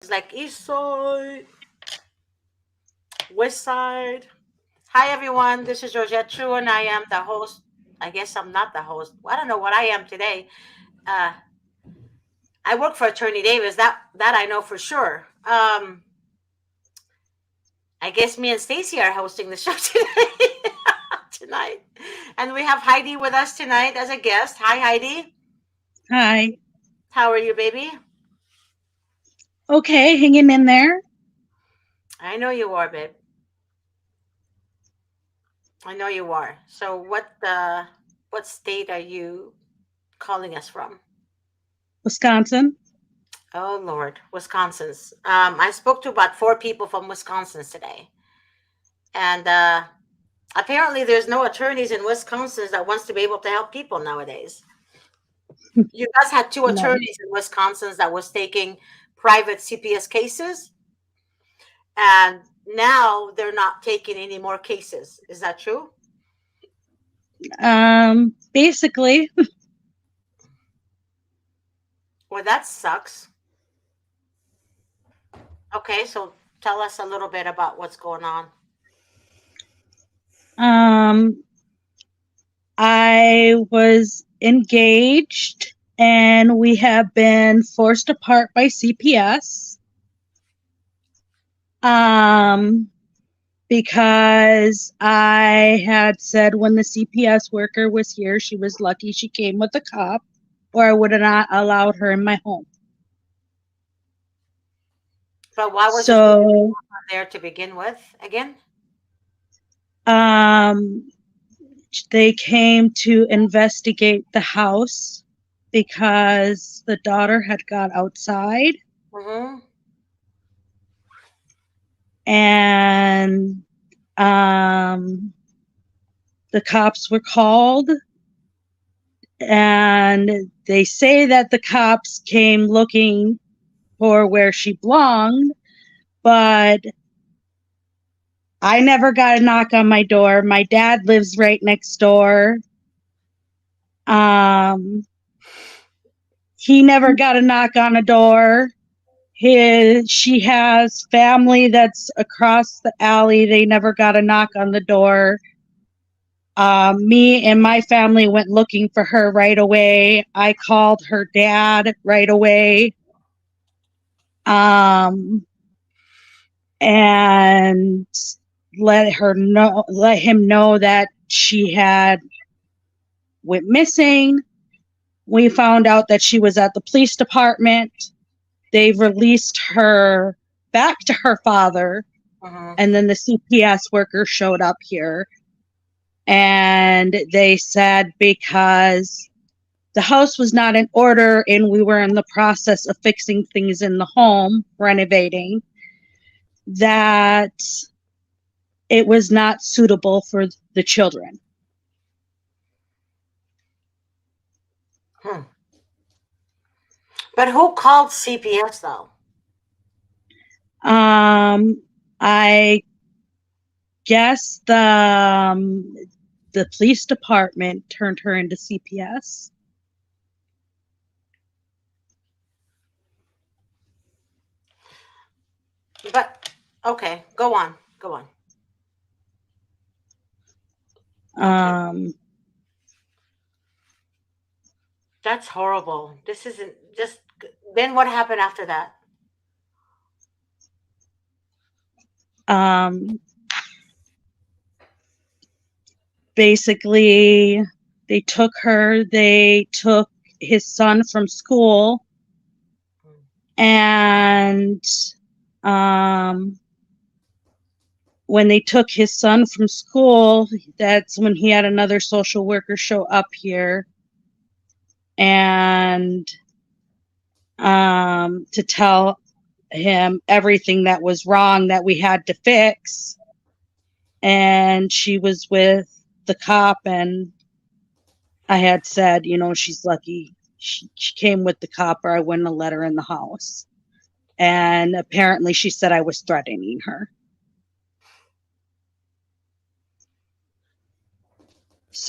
It's like East Side, West Side. Hi everyone, this is Georgette True, and I am the host. I guess I'm not the host. I don't know what I am today. Uh, I work for Attorney Davis. That I know for sure. I guess me and Stacy are hosting the show today. Tonight, and we have Heidi with us tonight as a guest. Hi Heidi, Hi. how are you, baby? Okay, hanging in there. I know you are, babe. I know you are. So what state are you calling us from? Wisconsin. Oh Lord, Wisconsin's. I spoke to about four people from Wisconsin today, and apparently there's no attorneys in Wisconsin that wants to be able to help people nowadays. You guys had two No. attorneys in Wisconsin that was taking private CPS cases, and now they're not taking any more cases. Is that true? Basically, Well, that sucks. Okay, so tell us a little bit about what's going on. um, I was engaged and we have been forced apart by CPS. Um, because I had said when the CPS worker was here, she was lucky she came with a cop, or I would have not allowed her in my home. But why was the So, there to begin with again? um, they came to investigate the house because the daughter had got outside Mm-hmm. and um, the cops were called, and they say that the cops came looking for where she belonged, but I never got a knock on my door. My dad lives right next door. um, he never got a knock on a door. She has family that's across the alley. They never got a knock on the door. Me and my family went looking for her right away. I called her dad right away, um, and let him know that she had went missing. We found out that she was at the police department. They released her back to her father, Mm-hmm. and then the CPS worker showed up here, and they said because the house was not in order and we were in the process of fixing things in the home, renovating, that it was not suitable for the children. Hmm. But who called CPS though? um I guess the police department turned her into CPS. But okay, go on, go on. Okay, um that's horrible. This isn't just. Then what happened after that? um Basically, they took his son from school, and um when they took his son from school, that's when he had another social worker show up here, and to tell him everything that was wrong that we had to fix. And she was with the cop, and I had said, she's lucky she came with the cop, or I wouldn't have let her in the house. And apparently she said I was threatening her.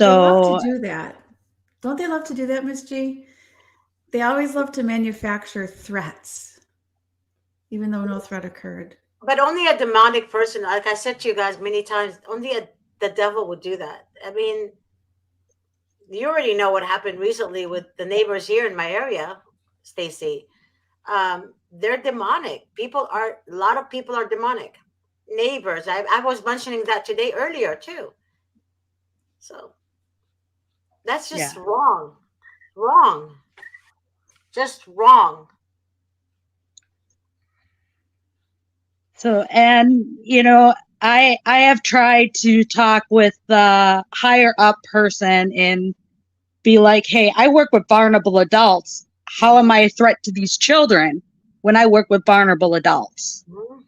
They love to So, do that. Don't they love to do that, Miss G? They always love to manufacture threats. even though no threat occurred. But only a demonic person, like I said to you guys many times, the devil would do that. I mean, you already know what happened recently with the neighbors here in my area, Stacy. They're demonic. A lot of people are demonic. Neighbors. I was mentioning that today earlier too. So that's Yeah. just wrong. Wrong. Just wrong. So, and I have tried to talk with the higher up person and be like, hey, I work with vulnerable adults. How am Mhm. I a threat to these children when I work with vulnerable adults? Mhm.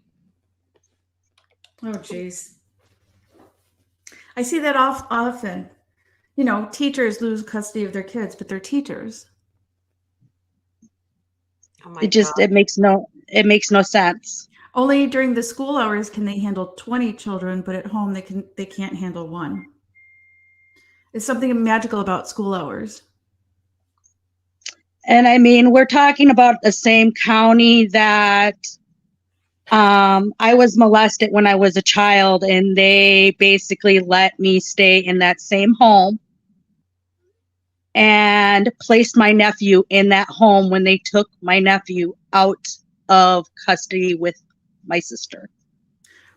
Oh, jeez. I see that often. Teachers lose custody of their kids, but they're teachers. Oh my It just God. it makes no sense. Only during the school hours can they handle 20 children, but at home they can't handle one. There's something magical about school hours. And I mean, we're talking about the same county that I was molested when I was a child, and they basically let me stay in that same home and placed my nephew in that home when they took my nephew out of custody with my sister.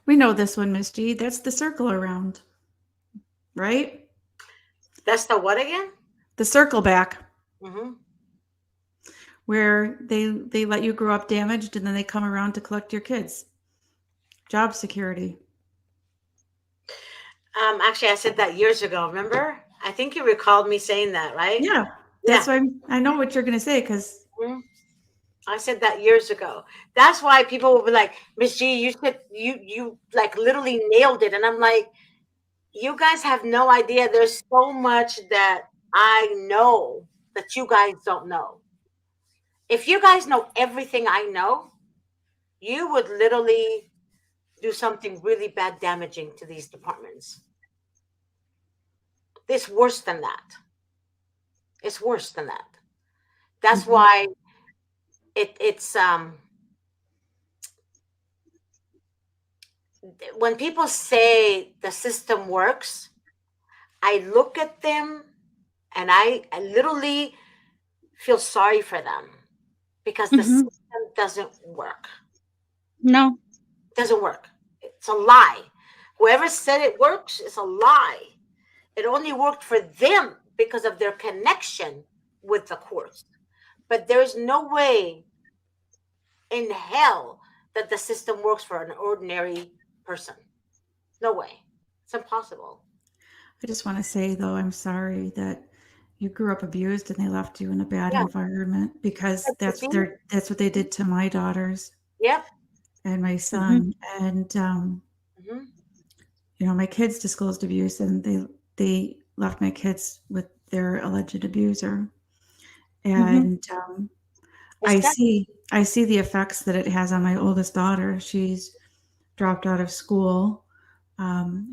We know this one, Miss G. That's the circle around, right? That's the what again? The circle back, Hmm. where they let you grow up damaged and then they come around to collect your kids. Job security. Actually, I said that years ago. Remember? I think you recalled me saying that, right? Yeah, Yeah. that's why I know what you're going to say because Mhm. I said that years ago. That's why people will be like, Miss G, you said you like literally nailed it. And I'm like, you guys have no idea. There's so much that I know that you guys don't know. If you guys know everything I know, you would literally do something really bad damaging to these departments. It's worse than that. It's worse than that. That's mhm, why it's when people say the system works, I look at them and I literally feel sorry for them because the Mm-hmm. system doesn't work. No. It doesn't work. It's a lie. Whoever said it works is a lie. It only worked for them because of their connection with the courts. But there's no way in hell that the system works for an ordinary person. No way. It's impossible. I just want to say though, I'm sorry that you grew up abused and they left you in a bad Yeah. environment because But you see? that's what they did to my daughters Yep. and my Mm-hmm. son. And Hmm. my kids disclosed abuse and they left my kids with their alleged abuser. Mm-hmm. And It's that. I see the effects that it has on my oldest daughter. She's dropped out of school.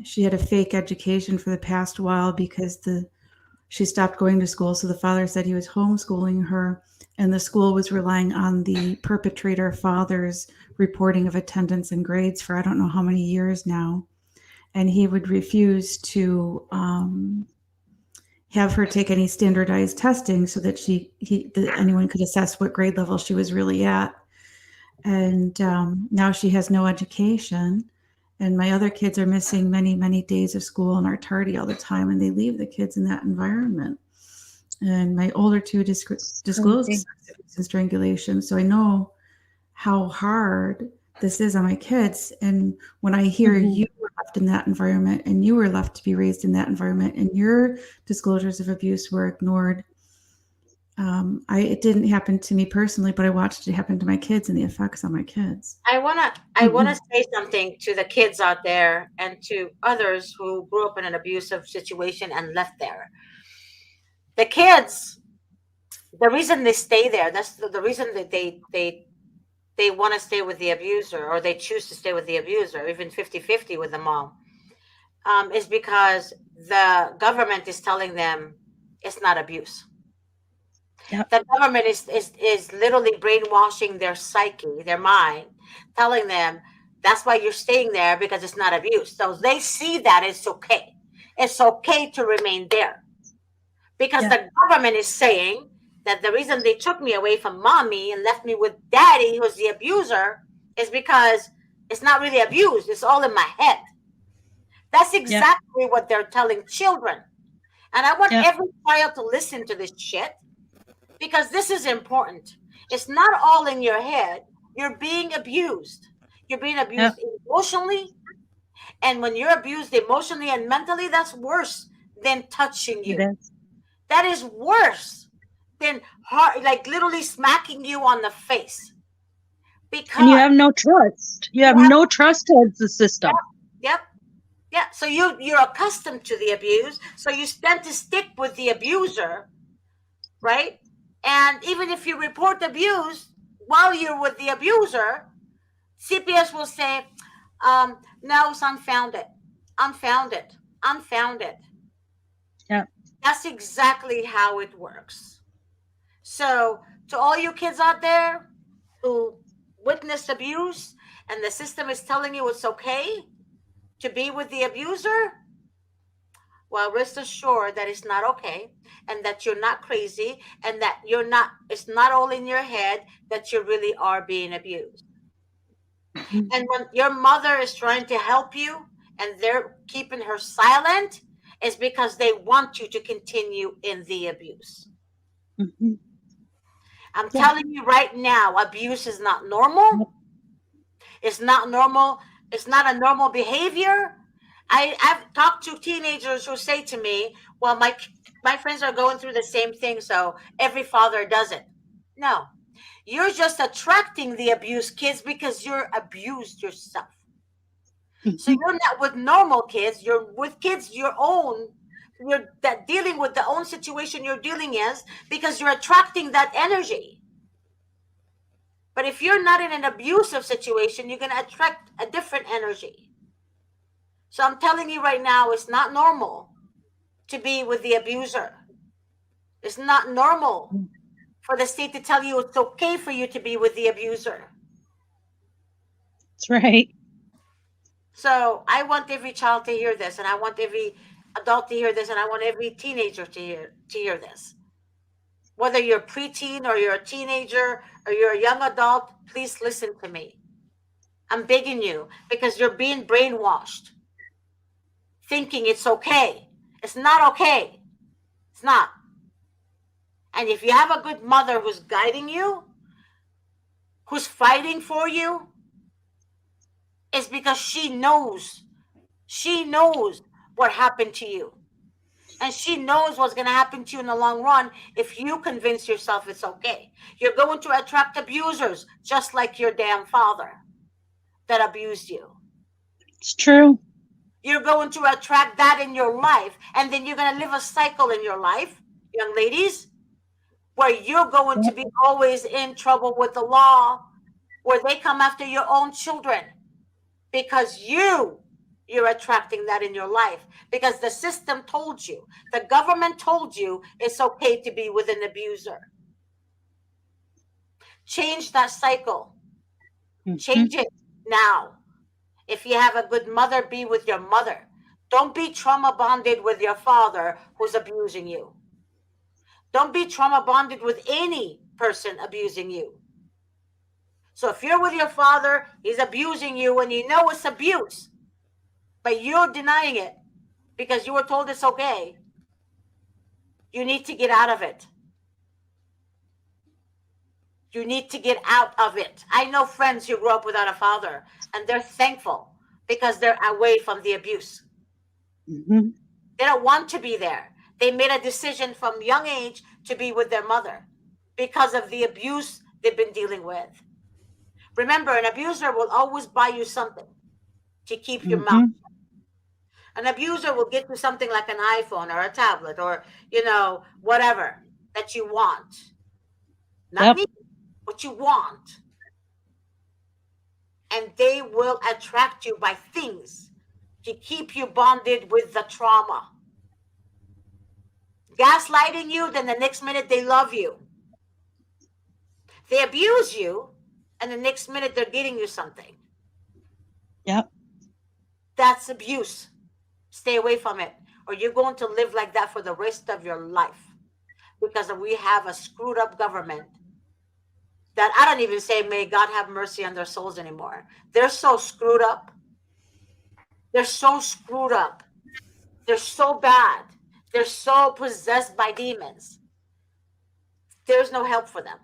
She had a fake education for the past while because she stopped going to school. So the father said he was homeschooling her, and the school was relying on the perpetrator father's reporting of attendance and grades for I don't know how many years now. And he would refuse to have her take any standardized testing so that that anyone could assess what grade level she was really at. And now she has no education. And my other kids are missing many, many days of school and are tardy all the time, and they leave the kids in that environment. And my older two disclosed Crazy. sex abuse and strangulation. So I know how hard this is on my kids. And when I hear Mm-hmm. you were left in that environment and you were left to be raised in that environment and your disclosures of abuse were ignored, it didn't happen to me personally, but I watched it happen to my kids and the effects on my kids. I wanna say something to the kids out there and to others who grew up in an abusive situation and left there. The kids, the reason they stay there, that's the reason that they want to stay with the abuser, or they choose to stay with the abuser, even 50-50 with the mom, is because the government is telling them it's not abuse. Yep. The government is literally brainwashing their psyche, their mind, telling them that's why you're staying there because it's not abuse. So they see that it's okay. It's okay to remain there because Yeah. the government is saying that the reason they took me away from mommy and left me with daddy, who's the abuser, is because it's not really abused. It's all in my head. That's Yep. exactly what they're telling children. And I want Yep. every child to listen to this shit because this is important. It's not all in your head. You're being abused. You're being Yep. abused emotionally. And when you're abused emotionally and mentally, that's worse than touching It you. is. That is worse than like literally smacking you on the face. And you Because have no trust. You you have have, no trust towards the yep, system. yep, yeah. So you're accustomed to the abuse. So you tend to stick with the abuser, right? And even if you report abuse while you're with the abuser, CPS will say, no, it's unfounded, unfounded, unfounded. Yep. That's exactly how it works. So, to all you kids out there who witnessed abuse and the system is telling you it's okay to be with the abuser, well, rest assured that it's not okay and that you're not crazy and that you're not, it's not all in your head that you really are being abused. Mhm. And when your mother is trying to help you and they're keeping her silent, is because they want you to continue in the abuse. Mhm. I'm Yeah. telling you right now, abuse is not normal. Yep. It's not normal. It's not a normal behavior. I've talked to teenagers who say to me, well, my friends are going through the same thing, so every father does it. No, you're just attracting the abused kids because you're abused yourself. So Mhm. you're not with normal kids. You're with kids your own. You're that dealing with the own situation you're dealing is because you're attracting that energy. But if you're not in an abusive situation, you're gonna attract a different energy. So I'm telling you right now, it's not normal to be with the abuser. It's not normal for the state to tell you it's okay for you to be with the abuser. That's right. So I want every child to hear this, and I want every adult to hear this, and I want every teenager to hear this. Whether you're preteen or you're a teenager or you're a young adult, please listen to me. I'm begging you because you're being brainwashed, thinking it's okay. It's not okay. It's not. And if you have a good mother who's guiding you, who's fighting for you, it's because she knows what happened to you. And she knows what's going to happen to you in the long run if you convince yourself it's okay. You're going to attract abusers, just like your damn father that abused you. It's true. You're going to attract that in your life. And then you're going to live a cycle in your life, young ladies, where you're going to Yep. be always in trouble with the law, where they come after your own children because you're attracting that in your life because the system told you, the government told you it's okay to be with an abuser. Change that cycle. Mhm. Change it now. If you have a good mother, be with your mother. Don't be trauma bonded with your father who's abusing you. Don't be trauma bonded with any person abusing you. So if you're with your father, he's abusing you and you know it's abuse, but you're denying it because you were told it's okay, you need to get out of it. You need to get out of it. I know friends who grew up without a father and they're thankful because they're away from the abuse. Mhm. They don't want to be there. They made a decision from young age to be with their mother because of the abuse they've been dealing with. Remember, an abuser will always buy you something to keep your mouth. Mhm. An abuser will get you something like an iPhone or a tablet or, whatever that you want. Not Yep. need, what you want. And they will attract you by things to keep you bonded with the trauma. Gaslighting you, then the next minute they love you. They abuse you, and the next minute they're getting you something. Yep. That's abuse. Stay away from it, or you're going to live like that for the rest of your life, because we have a screwed up government that I don't even say may God have mercy on their souls anymore. They're so screwed up. They're so screwed up. They're so bad. They're so possessed by demons. There's no help for them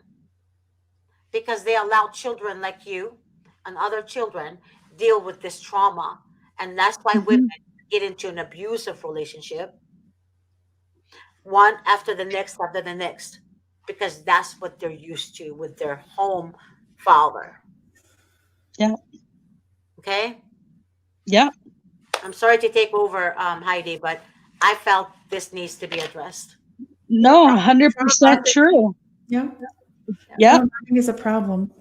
because they allow children like you and other children deal with this trauma. And that's why women Mhm. get into an abusive relationship, one after the next, because that's what they're used to with their home father. Yep. Okay? Yep. I'm sorry to take over, Heidi, but I felt this needs to be addressed. No, Trauma 100% bonding. true. Yeah. Yep. Trauma bonding is a problem.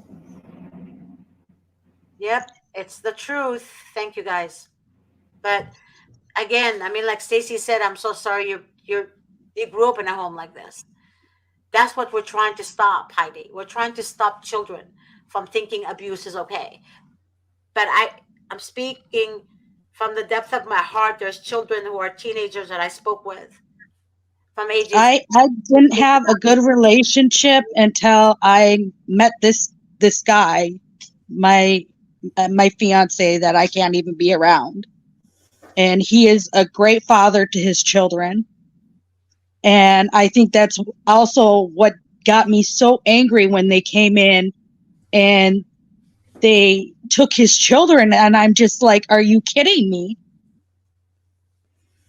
Yep, it's the truth. Thank you guys. But again, I mean, like Stacy said, I'm so sorry you grew up in a home like this. That's what we're trying to stop, Heidi. We're trying to stop children from thinking abuse is okay. But I'm speaking from the depth of my heart. There's children who are teenagers that I spoke with from ages. I didn't have a good relationship until I met this guy, my my fiance that I can't even be around. And he is a great father to his children. And I think that's also what got me so angry when they came in and they took his children. And I'm just like, are you kidding me?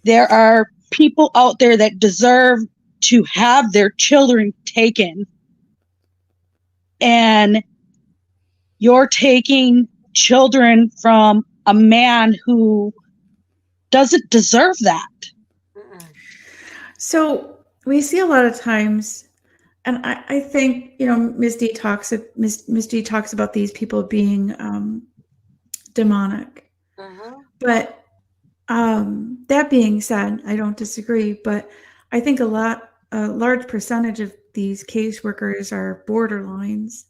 There are people out there that deserve to have their children taken. And you're taking children from a man who doesn't deserve that. Mm-mm. So we see a lot of times, and I think, Ms. D talks about these people being demonic. Mhm. But that being said, I don't disagree, but I think a large percentage of these caseworkers are borderlines.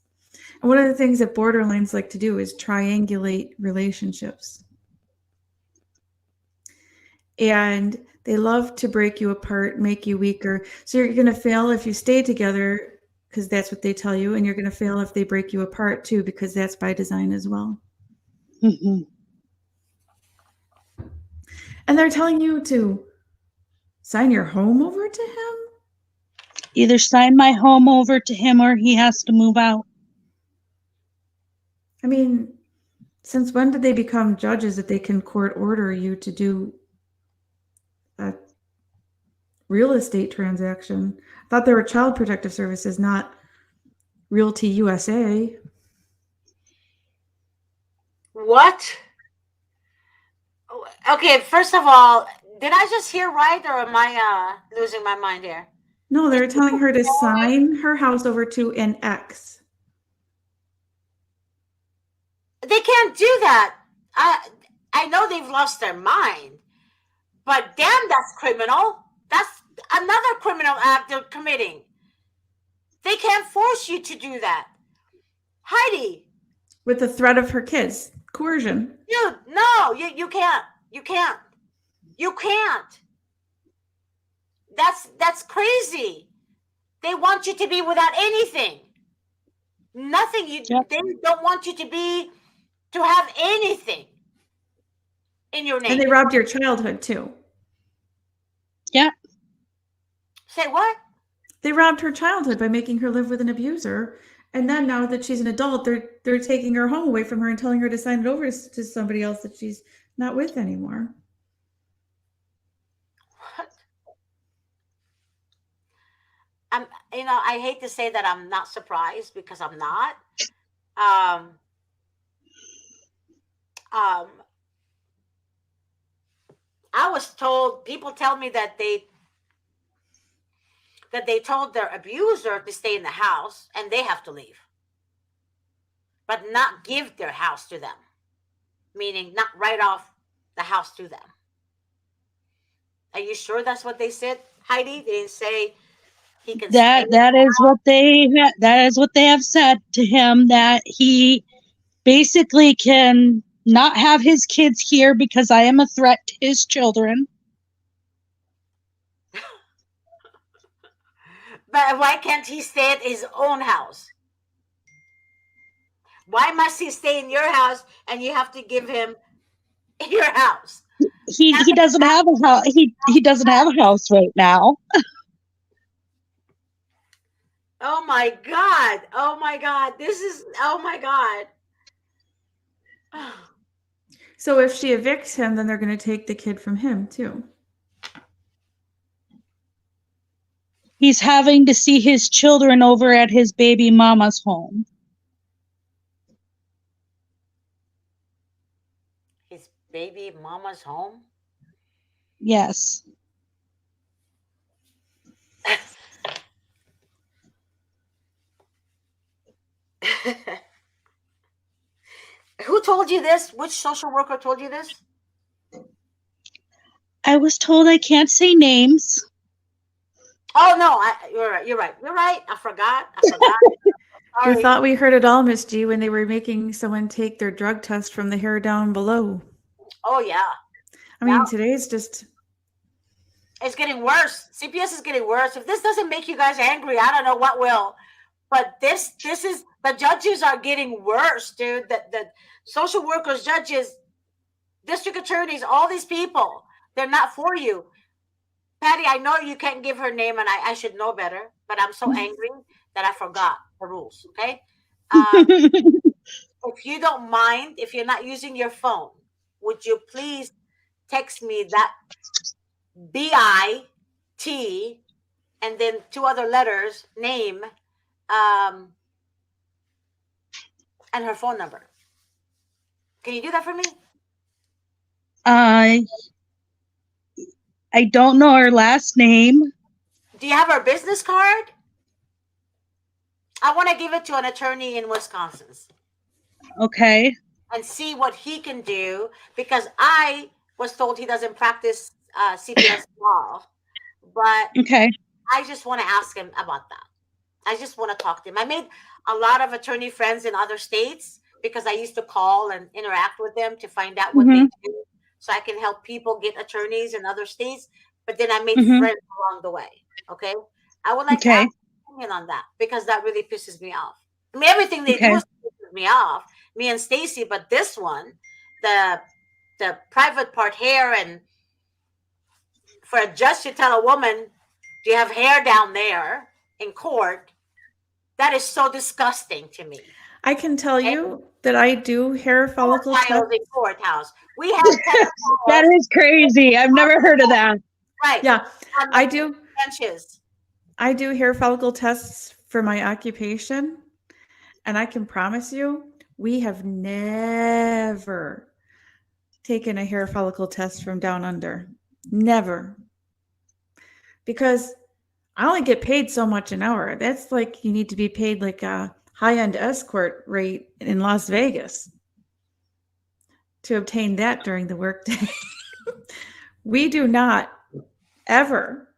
And one of the things that borderlines like to do is triangulate relationships. And they love to break you apart, make you weaker. So you're going to fail if you stay together because that's what they tell you. And you're going to fail if they break you apart too, because that's by design as well. Mhm. And they're telling you to sign your home over to him. Either sign my home over to him or he has to move out. I mean, since when did they become judges that they can court order you to do a real estate transaction? I thought they were child protective services, not Realty USA. What? Okay, first of all, did I just hear right, or am I losing my mind here? No, they're telling her to sign her house over to an ex. They can't do that. I know they've lost their mind, but damn, that's criminal. That's another criminal act they're committing. They can't force you to do that. Heidi, With the threat of her kids. Coercion. dude, no, you can't. You can't. You can't. That's crazy. They want you to be without anything. Nothing. Yep. They don't want you to have anything in your And they name. robbed your childhood too. Yeah. Say what? They robbed her childhood by making her live with an abuser. And then now that she's an adult, they're taking her home away from her and telling her to sign it over to somebody else that she's not with anymore. What? I'm. I hate to say that I'm not surprised because I'm not. Um. Um. I was told. People tell me that they told their abuser to stay in the house and they have to leave, but not give their house to them, meaning not write off the house to them. Are you sure that's what they said, Heidi? They didn't say He can stay. That is what they have said to him, that he basically can not have his kids here because I am a threat to his children. But why can't he stay at his own house? Why must he stay in your house and you have to give him your house? He doesn't have a house. He doesn't have a house right now. Oh my God. Oh my God. This is, oh my God. So if she evicts him, then they're going to take the kid from him too. He's having to see his children over at his baby mama's home. His baby mama's home? Yes. Who told you this? Which social worker told you this? I was told I can't say names. Oh no, you're right. You're right. You're right. I forgot. We Sorry. thought we heard it all, Miss G, when they were making someone take their drug test from the hair down below. Oh yeah. I mean, Now today's just it's getting worse. CPS is getting worse. If this doesn't make you guys angry, I don't know what will. But this is, the judges are getting worse, dude. The social workers, judges, district attorneys, all these people, they're not for you. Patty, I know you can't give her name, and I should know better, but I'm so angry that I forgot the rules. Okay. If you don't mind, if you're not using your phone, would you please text me that BIT and then two other letters, name, and her phone number? Can you do that for me? I don't know her last name. Do you have her business card? I want to give it to an attorney in Wisconsin Okay. and see what he can do, because I was told he doesn't practice CPS law, but Okay. I just want to ask him about that. I just want to talk to him. I made a lot of attorney friends in other states because I used to call and interact with them to find out what they Mhm. do, so I can help people get attorneys in other states. But then I made Mhm. friends along the way. Okay. I would like to Okay. ask your opinion on that, because that really pisses me off. I mean, everything they do Okay. is pisses me off, me and Stacy, but this one, the private part hair, and for a judge to tell a woman, do you have hair down there in court? That is so disgusting to me. I can tell Okay? you that I do hair follicle Pedophiles tests. in courthouse. We have That pedophiles, is crazy. I've never heard of that. right, Yeah, on I do. benches. I do hair follicle tests for my occupation, and I can promise you, we have never taken a hair follicle test from down under. Never. Because I only get paid so much an hour. That's like you need to be paid like a high-end escort rate in Las Vegas to obtain that during the workday. We do not ever.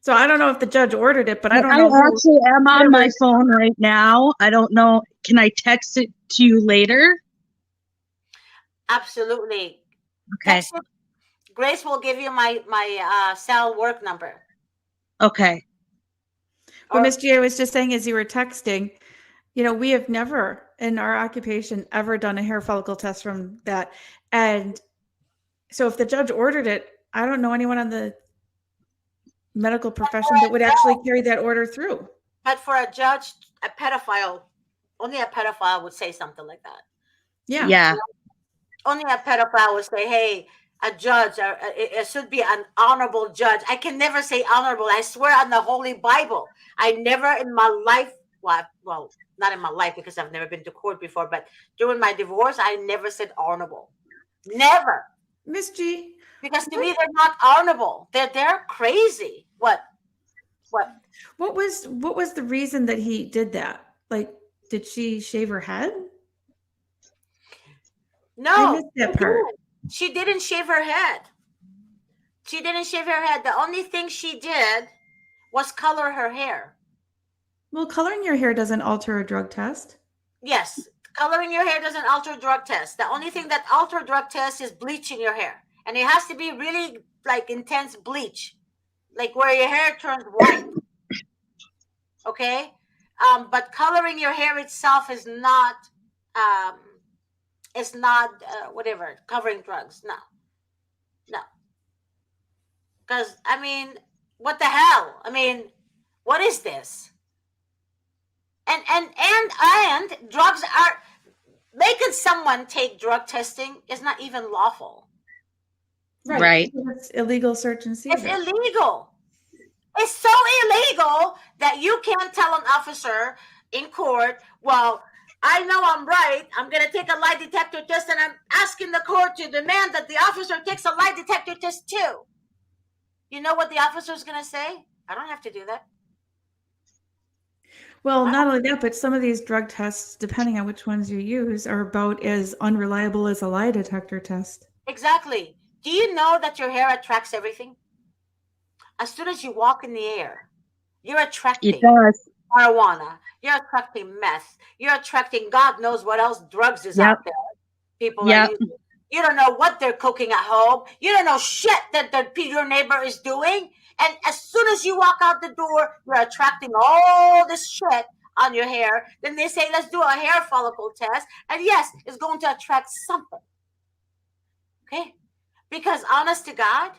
So I don't know if the judge ordered it, but I don't I know who. actually am on whoever- my phone right now. I don't know. Can I text it to you later? Absolutely. Okay. Text it. Grace will give you my cell work number. Okay. But Or Miss G, I was just saying as you were texting, we have never in our occupation ever done a hair follicle test from that. And so if the judge ordered it, I don't know anyone on the medical profession that would actually carry that order through. but for a judge, a pedophile, only a pedophile would say something like that. Yeah. Yeah. Only a pedophile would say, "Hey, a judge, it should be an honorable judge." I can never say honorable. I swear on the Holy Bible, I never in my life, well, not in my life because I've never been to court before, but during my divorce, I never said honorable. Never, Miss G, because to me they're not honorable. They're crazy. What? what was the reason that he did that? Like, did she shave her head? I No, missed that part. she didn't shave her head. She didn't shave her head. The only thing she did, was color her hair. Well, coloring your hair doesn't alter a drug test. Yes, coloring your hair doesn't alter drug test. The only thing that alter drug test is bleaching your hair. And it has to be really like intense bleach, like where your hair turns white. Okay? But coloring your hair itself um, is not whatever, covering drugs. No, no. Because, I mean, what the hell? I mean, what is this? And drugs are making someone take drug testing is not even lawful. Right. It's illegal search and It's seizure. illegal. It's so illegal that you can't tell an officer in court, well, I know I'm right. I'm going to take a lie detector test, and I'm asking the court to demand that the officer takes a lie detector test too. You know what the officer's going to say? I don't have to do that. Well, not only that, but some of these drug tests, depending on which ones you use, are about as unreliable as a lie detector test. Exactly. Do you know that your hair attracts everything? As soon as you walk in the air, you're attracting It does. marijuana, you're attracting meth, you're attracting God knows what else drugs is Yep. out there. People are Yep. using. You don't know what they're cooking at home. You don't know shit that your neighbor is doing. And as soon as you walk out the door, you're attracting all this shit on your hair. Then they say, let's do a hair follicle test. And yes, it's going to attract something. Okay? Because honest to God,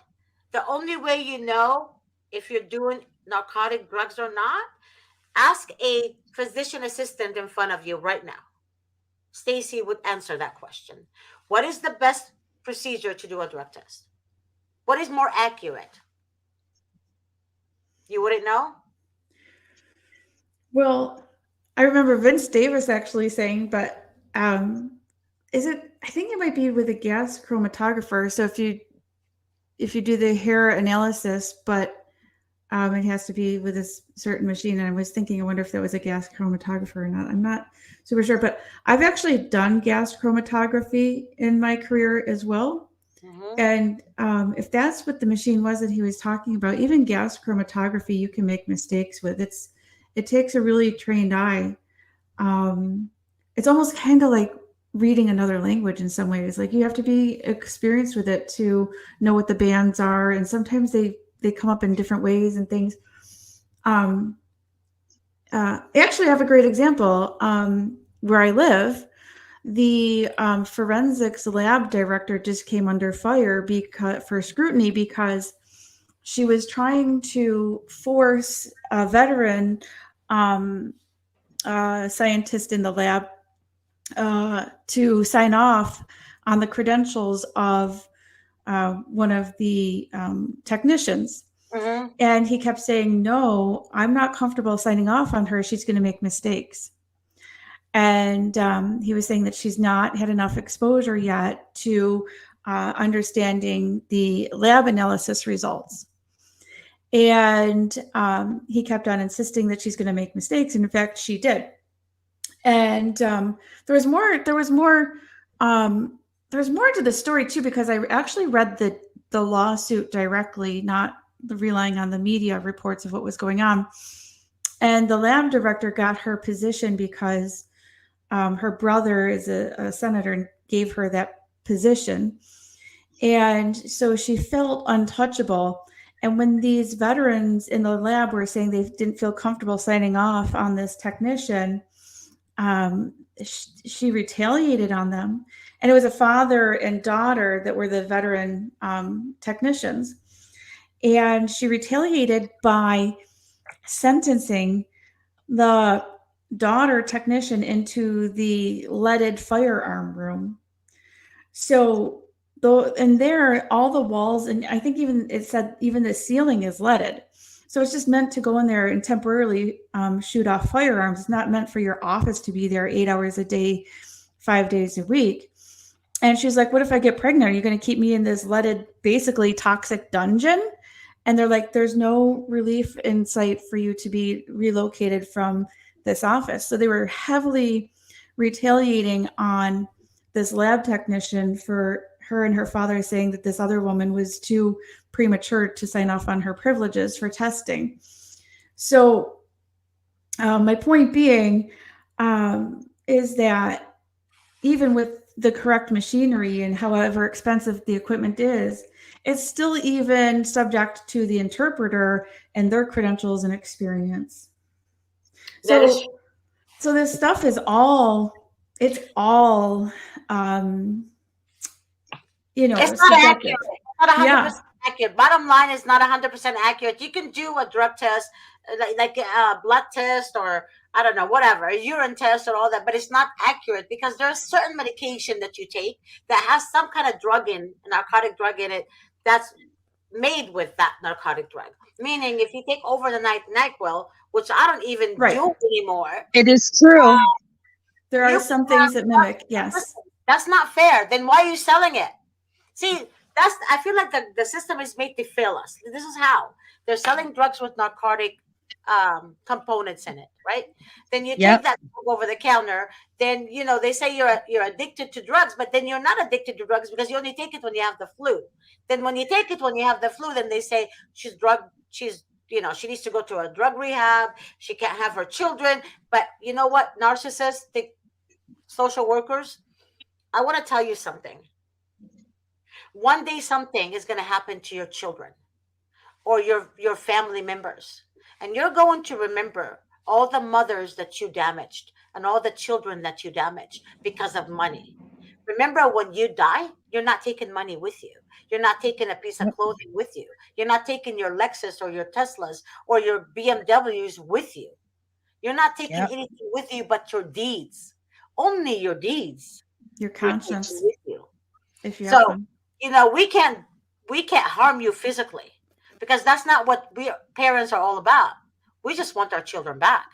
the only way you know if you're doing narcotic drugs or not, ask a physician assistant in front of you right now. Stacy would answer that question. What is the best procedure to do a drug test? What is more accurate? You wouldn't know? Well, I remember Vince Davis actually saying, but is it? I think it might be with a gas chromatographer. So if you do the hair analysis, but it has to be with a certain machine. And I was thinking, I wonder if that was a gas chromatographer or not. I'm not super sure, but I've actually done gas chromatography in my career as well. Mm-hmm. And if that's what the machine was that he was talking about, even gas chromatography, you can make mistakes with. It takes a really trained eye. It's almost kind of like reading another language in some ways. Like you have to be experienced with it to know what the bands are, and sometimes they come up in different ways and things. Actually, I have a great example. Where I live, the forensics lab director just came under fire for scrutiny because she was trying to force a veteran scientist in the lab to sign off on the credentials of one of the technicians. Mm-hmm. And he kept saying, no, I'm not comfortable signing off on her. She's going to make mistakes. And he was saying that she's not had enough exposure yet to understanding the lab analysis results. And he kept on insisting that she's going to make mistakes. And in fact, she did. And there was more to the story too, because I actually read the lawsuit directly, not relying on the media reports of what was going on. And the lab director got her position because her brother is a senator and gave her that position. And so she felt untouchable. And when these veterans in the lab were saying they didn't feel comfortable signing off on this technician, she retaliated on them. And it was a father and daughter that were the veteran technicians. And she retaliated by sentencing the daughter technician into the leaded firearm room. So all the walls, and I think it said even the ceiling is leaded. So it's just meant to go in there and temporarily shoot off firearms. It's not meant for your office to be there 8 hours a day, 5 days a week. And she's like, what if I get pregnant? Are you going to keep me in this leaded, basically toxic dungeon? And they're like, there's no relief in sight for you to be relocated from this office. So they were heavily retaliating on this lab technician for her and her father saying that this other woman was too premature to sign off on her privileges for testing. So my point being is that even with the correct machinery and however expensive the equipment is, it's still even subject to the interpreter and their credentials and experience. That is, So this stuff is it's all um, it's not subjective. accurate. It's not Yeah, 100% accurate. Bottom line is not 100% accurate. You can do a drug test, like a blood test, or I don't know, whatever, a urine test or all that, but it's not accurate because there's certain medication that you take that has some kind of drug in, narcotic drug in it, that's made with that narcotic drug. Meaning, if you take over the night NyQuil, which I don't even right. do anymore, It is true. There are you some things that mimic, yes. listen, that's not fair. Then why are you selling it? See, that's I feel like the system is made to fail us. This is how they're selling drugs with narcotic components in it, right? Then you take Yep. that drug over the counter. Then they say you're addicted to drugs, but then you're not addicted to drugs because you only take it when you have the flu. Then when you take it when you have the flu, then they say she's she needs to go to a drug rehab. She can't have her children. But you know what? Narcissistic social workers, I want to tell you something. One day something is going to happen to your children or your family members, and you're going to remember all the mothers that you damaged and all the children that you damaged because of money. Remember, when you die, you're not taking money with you. You're not taking a piece of Yep. clothing with you. You're not taking your Lexus or your Teslas or your BMWs with you. You're not taking Yep. anything with you but your deeds. Only your deeds Your you're taking conscience, with you. if you have So, one. we can't harm you physically because that's not what we parents are all about. We just want our children back.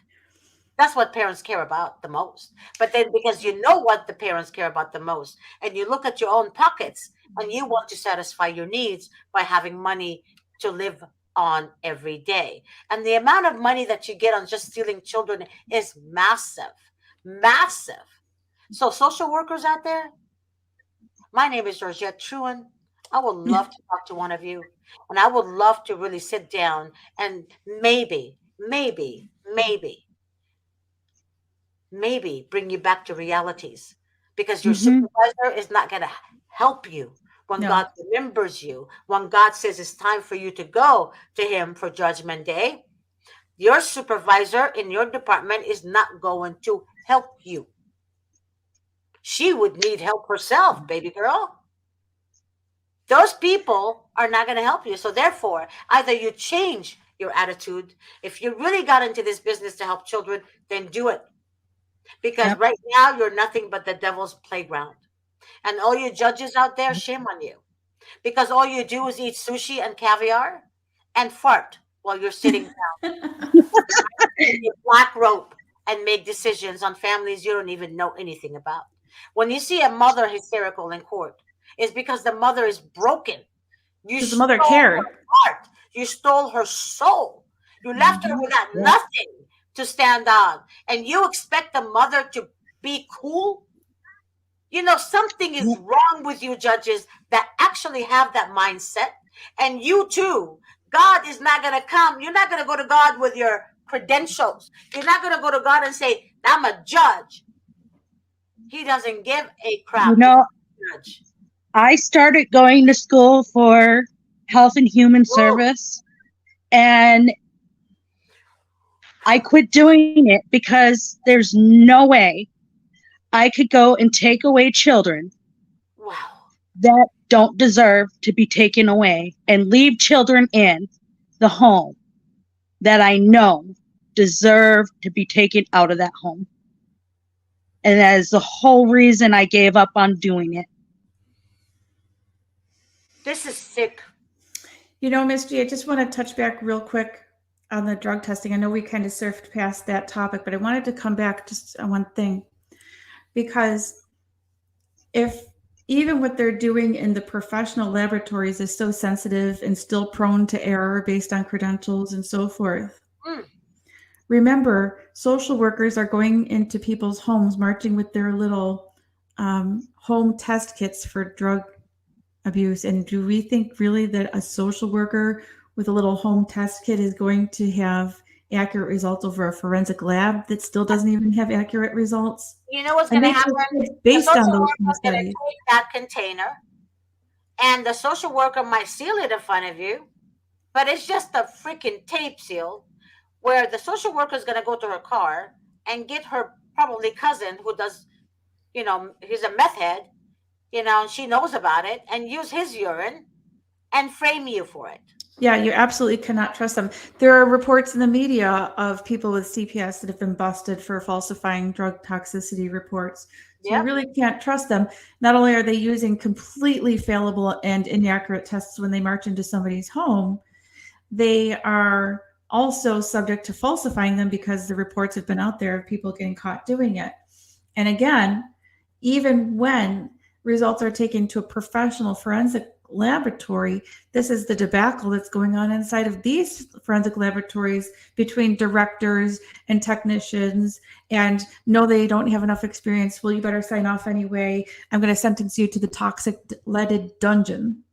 That's what parents care about the most. But then because you know what the parents care about the most, and you look at your own pockets and you want to satisfy your needs by having money to live on every day. And the amount of money that you get on just stealing children is massive. Massive. So social workers out there, my name is Georgette Truan. I would love to talk to one of you, and I would love to really sit down and maybe bring you back to realities because your Hmm. supervisor is not going to help you when No. God remembers you, when God says it's time for you to go to Him for Judgment Day. Your supervisor in your department is not going to help you. She would need help herself, baby girl. Those people are not going to help you. So therefore, either you change your attitude. If you really got into this business to help children, then do it. Because Yep. right now you're nothing but the devil's playground. And all you judges out there, shame on you. Because all you do is eat sushi and caviar and fart while you're sitting in your black robe and make decisions on families you don't even know anything about. When you see a mother hysterical in court, it's because the mother is broken. You Because the mother stole cared. her heart. You stole her soul. You left her Hmm. without Yep. nothing to stand on. And you expect the mother to be cool? Something is Yep. wrong with you, judges, that actually have that mindset. And you too. God is not going to come. You're not going to go to God with your credentials. You're not going to go to God and say, I'm a judge. He doesn't give a You crap if know, you're a judge. I started going to school for health and human Woo! service, and I quit doing it because there's no way I could go and take away children Wow. that don't deserve to be taken away and leave children in the home that I know deserve to be taken out of that home. And that is the whole reason I gave up on doing it. This is sick. Miss G, I just want to touch back real quick on the drug testing. I know we kind of surfed past that topic, but I wanted to come back just on one thing because if even what they're doing in the professional laboratories is so sensitive and still prone to error based on credentials and so forth, Mm. remember, social workers are going into people's homes, marching with their little home test kits for drug abuse. And do we think really that a social worker with a little home test kit is going to have accurate results over a forensic lab that still doesn't even have accurate results. You know what's And going to they happen? take kids The based on social those worker kind of is going to studies. take that container, and the social worker might seal it in front of you, but it's just a freaking tape seal where the social worker is going to go to her car and get her probably cousin who does, he's a meth head, and she knows about it, and use his urine and frame you for it. Yeah, you absolutely cannot trust them. There are reports in the media of people with CPS that have been busted for falsifying drug toxicity reports. So you Yep. really can't trust them. Not only are they using completely fallible and inaccurate tests when they march into somebody's home, they are also subject to falsifying them because the reports have been out there of people getting caught doing it. And again, even when results are taken to a professional forensic laboratory, this is the debacle that's going on inside of these forensic laboratories between directors and technicians. And no, they don't have enough experience. Well, you better sign off anyway. I'm going to sentence you to the toxic leaded dungeon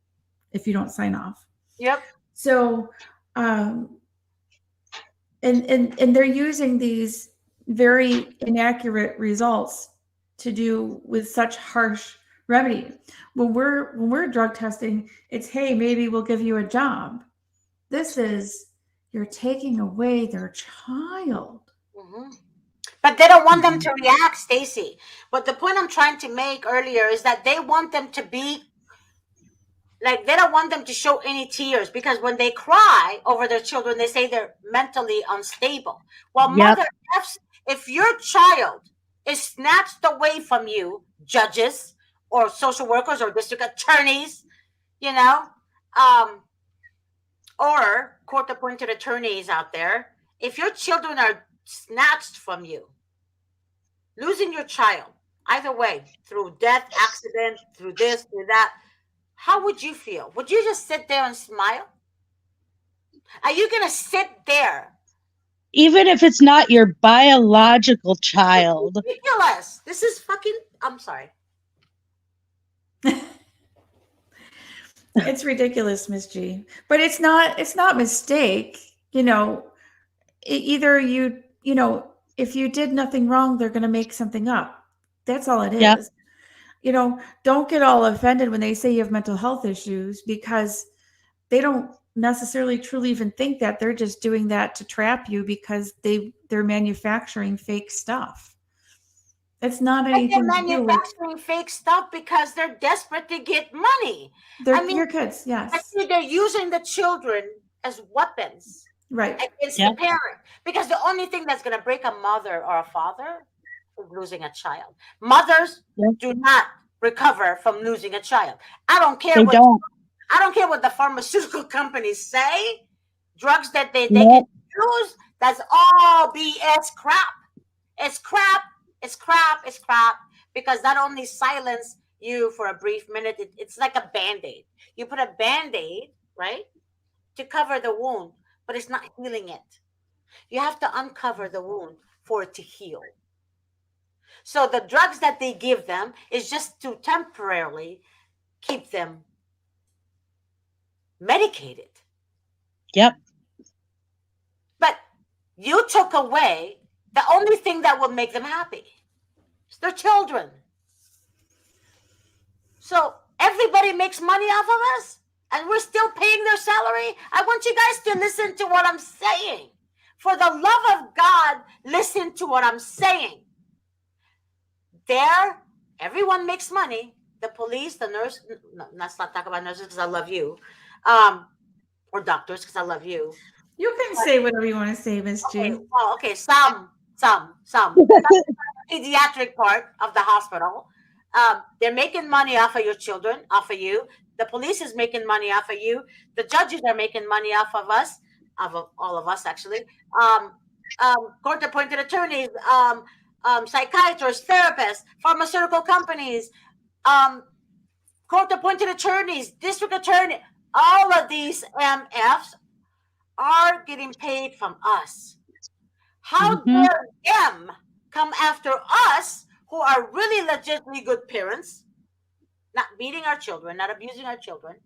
if you don't sign off. Yep. So, and they're using these very inaccurate results to do with such harsh remedy. When we're drug testing, it's, hey, maybe we'll give you a job. This is, you're taking away their child. Hmm. But they don't want them to react, Stacy. But the point I'm trying to make earlier is that they want them to be like, they don't want them to show any tears, because when they cry over their children, they say they're mentally unstable. Well, Yep. if your child is snatched away from you, judges or social workers or district attorneys, you know, um, or court appointed attorneys out there, if your children are snatched from you, losing your child, either way, through death, accident, through this, through that, how would you feel? Would you just sit there and smile? Are you going to sit there? Even if it's not your biological child. Ridiculous. This is fucking, I'm sorry. It's ridiculous, Miss G. But it's not mistake. Either if you did nothing wrong, they're going to make something up. That's all it Yep. is. Don't get all offended when they say you have mental health issues, because they don't necessarily truly even think that. They're just doing that to trap you because they're manufacturing fake stuff. It's not But they're anything to do with manufacturing fake stuff because they're desperate to get money. I mean, your kids. I Yes. see they're using the children as weapons Right. against the Yep. parent, because the only thing that's going to break a mother or a father is losing a child. Mothers Yep. do not recover from losing a child. I don't care They what don't. I don't care what the pharmaceutical companies say. Drugs that they Yep. can use, that's all BS crap. It's crap. It's crap. It's crap. Because that only silence you for a brief minute. It's like a band-aid. You put a band-aid, right, to cover the wound, but it's not healing it. You have to uncover the wound for it to heal. So the drugs that they give them is just to temporarily keep them medicated. Yep. But you took away the only thing that will make them happy. It's their children. So everybody makes money off of us, and we're still paying their salary. I want you guys to listen to what I'm saying. For the love of God, listen to what I'm saying. There, everyone makes money. The police, the nurse, no, let's not talk about nurses because I love you. Or doctors because I love you. You can say whatever you want to say, Miss Okay, G. well, okay, some pediatric part of the hospital. They're making money off of your children, off of you. The police is making money off of you. The judges are making money off of us, of all of us actually. Court-appointed attorneys, psychiatrists, therapists, pharmaceutical companies, court-appointed attorneys, district attorney. All of these MFs are getting paid from us. How Mhm. dare them come after us who are really legitimately good parents, not beating our children, not abusing our children,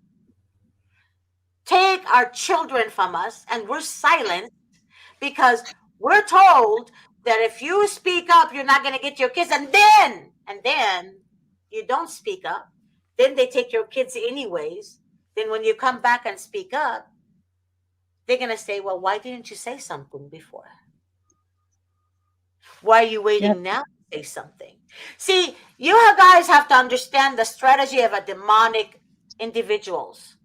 take our children from us, and we're silent because we're told that if you speak up, you're not going to get your kids, and then you don't speak up, then they take your kids anyways. Then when you come back and speak up, they're going to say, well, why didn't you say something before? Why are you Yep. waiting now to say something? See, you guys have to understand the strategy of a demonic individuals.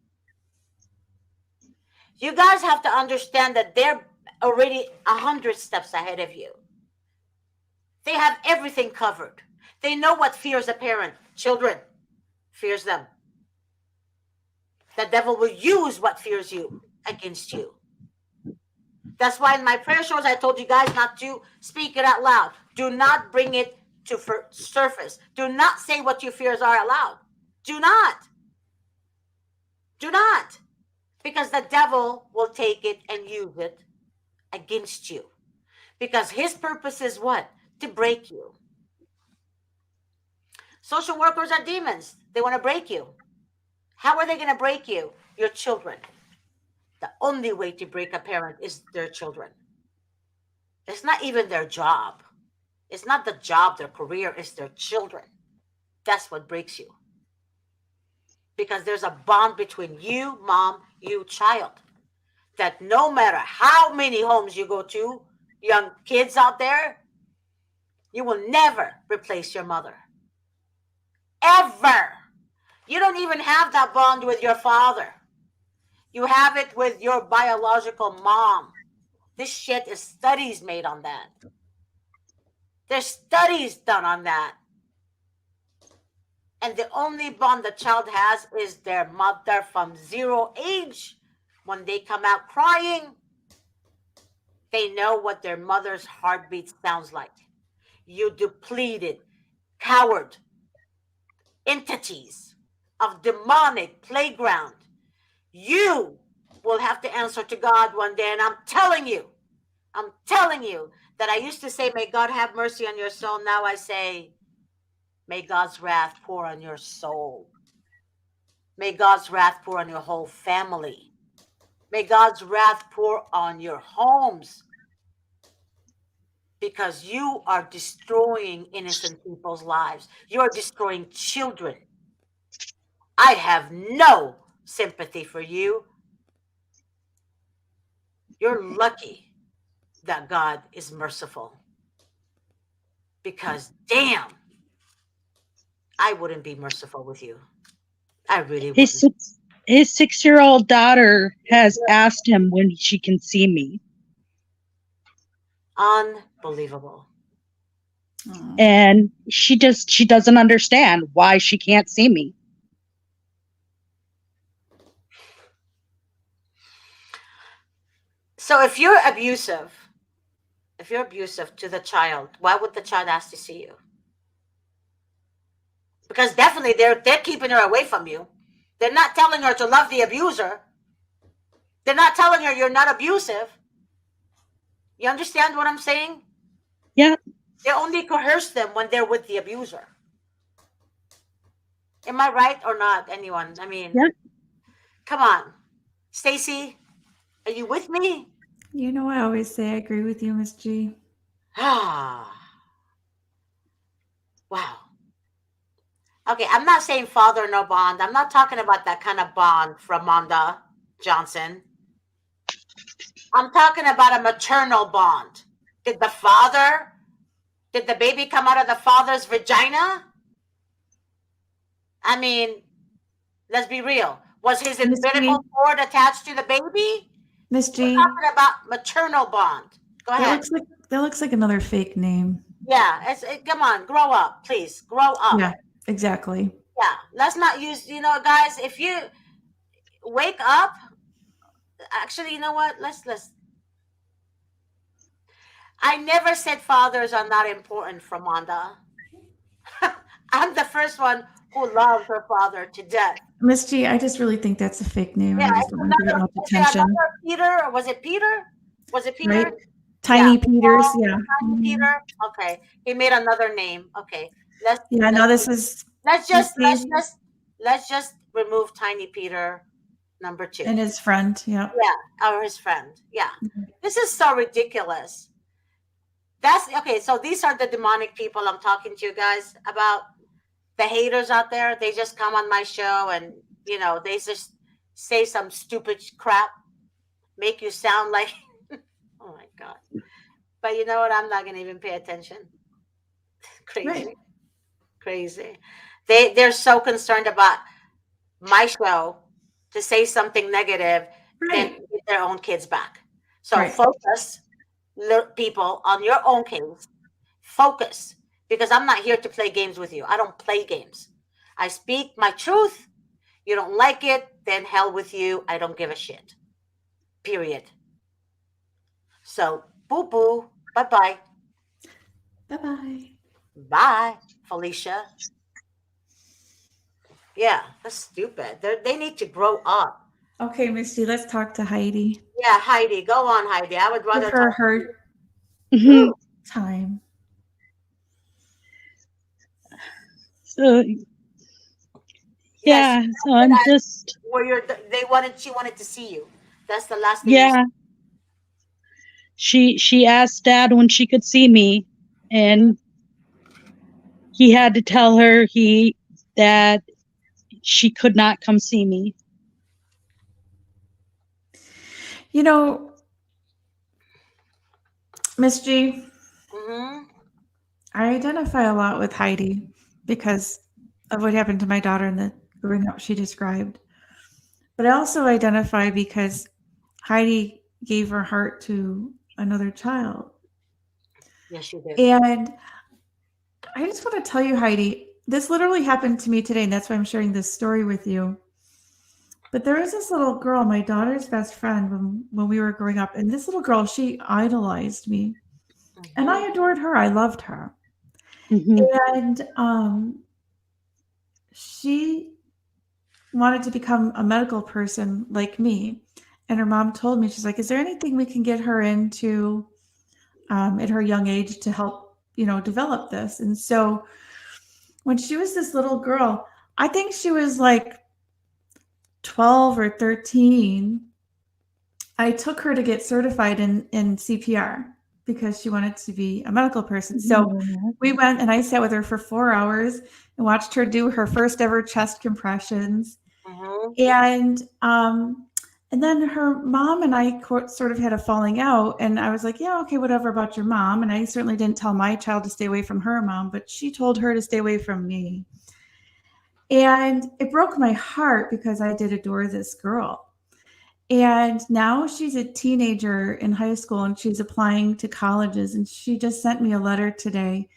You guys have to understand that they're already 100 steps ahead of you. They have everything covered. They know what fears a parent. Children fears them. The devil will use what fears you against you. That's why in my prayer shows, I told you guys not to speak it out loud. Do not bring it to surface. Do not say what your fears are out loud. Do not. Do not. Because the devil will take it and use it against you. Because his purpose is what? To break you. Social workers are demons. They want to break you. How are they going to break you? Your children. The only way to break a parent is their children. It's not even their job. It's not the job, their career, it's their children. That's what breaks you. Because there's a bond between you, mom, you, child. That no matter how many homes you go to, young kids out there, you will never replace your mother. Ever. You don't even have that bond with your father. You have it with your biological mom. This shit is studies made on that. There's studies done on that. And the only bond the child has is their mother from 0 age. When they come out crying, they know what their mother's heartbeat sounds like. You depleted, coward entities of demonic playground. You will have to answer to God one day. And I'm telling you that I used to say, may God have mercy on your soul. Now I say, may God's wrath pour on your soul. May God's wrath pour on your whole family. May God's wrath pour on your homes. Because you are destroying innocent people's lives. You are destroying children. I have no sympathy for you. You're lucky that God is merciful. Because damn, I wouldn't be merciful with you. I really His wouldn't. his 6-year-old daughter has asked him when she can see me, Unbelievable. Oh. and she doesn't understand why she can't see me. So if you're abusive to the child, why would the child ask to see you? Because definitely they're keeping her away from you. They're not telling her to love the abuser. They're not telling her you're not abusive. You understand what I'm saying? Yeah. They only coerce them when they're with the abuser. Am I right or not, anyone? I mean, Yeah. come on. Stacy, are you with me? You know, I always say I agree with you, Miss G. Ah, wow. Okay, I'm not saying father no bond. I'm not talking about that kind of bond from Monda Johnson. I'm talking about a maternal bond. Did did the baby come out of the father's vagina? I mean, let's be real. Was his Miss G, umbilical cord attached to the baby? Miss We're G, talking about maternal bond. Go ahead. that looks like another fake name. Yeah, come on, grow up, please. Grow up. Yeah, exactly. Yeah, let's not use, guys, if you wake up, actually, you know what? Let's I never said fathers are not important, Framanda. I'm the first one who loves her father to death. Miss G, I just really think that's a fake name. Yeah, I just it's don't want to give it another, much is it attention. another Peter? Or was it Peter? Was it Right? Peter? Yeah. Tiny Peters, Oh, yeah. Tiny Mhm. Peter. Okay. He made another name. Okay. Let's Yeah, let's no, this is let's Miss just let's G. just let's just remove Tiny Peter Number two. And his friend. Yeah. Yeah, or his friend. Yeah. This is so ridiculous. That's okay. So these are the demonic people I'm talking to you guys about. The haters out there, they just come on my show and, they just say some stupid crap, make you sound like, oh my God. But you know what? I'm not going to even pay attention. Right. Crazy. Crazy. They're so concerned about my show to say something negative than Right. get their own kids back. So Right. focus, people, on your own kids. Focus, because I'm not here to play games with you. I don't play games. I speak my truth. You don't like it, then hell with you. I don't give a shit. Period. So, boo boo. Bye bye. Bye bye. Bye, Felicia. Yeah, that's stupid. They need to grow up. Okay, Misty, let's talk to Heidi. Yeah, Heidi, go on, Heidi. I would Give rather her talk to you. her Mhm. time. So Yes, yeah, so I'm just she wanted to see you. That's the last thing you said. yeah. She asked Dad when she could see me, and he had to tell her that she could not come see me. You know, Miss G, Mm-hmm. I identify a lot with Heidi because of what happened to my daughter and the growing up she described. But I also identify because Heidi gave her heart to another child. Yes, you did. And I just want to tell you, Heidi, this literally happened to me today, and that's why I'm sharing this story with you. But there was this little girl, my daughter's best friend, when we were growing up, and this little girl, she idolized me, and I adored her. I loved her, Mhm. and she wanted to become a medical person like me. And her mom told me, she's like, "Is there anything we can get her into at her young age to help, develop this?" And so when she was this little girl, I think she was like 12 or 13, I took her to get certified in CPR because she wanted to be a medical person. So we went and I sat with her for 4 hours and watched her do her first ever chest compressions. Mm-hmm. And then her mom and I sort of had a falling out, and I was like, "Yeah, okay, whatever about your mom." And I certainly didn't tell my child to stay away from her mom, but she told her to stay away from me. And it broke my heart because I did adore this girl. And now she's a teenager in high school and she's applying to colleges. And she just sent me a letter today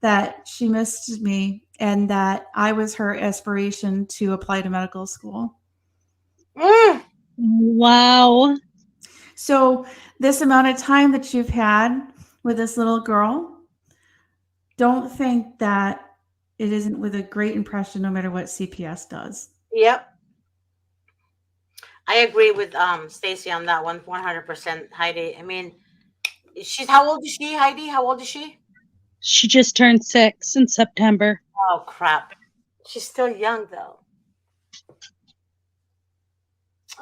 that she missed me and that I was her aspiration to apply to medical school. Mm. Wow. So, this amount of time that you've had with this little girl, don't think that it isn't with a great impression no matter what CPS does. Yep. I agree with Stacy on that 100%, Heidi. I mean, she's how old is she, Heidi? How old is she? She just turned 6 in September. Oh crap. She's still young though.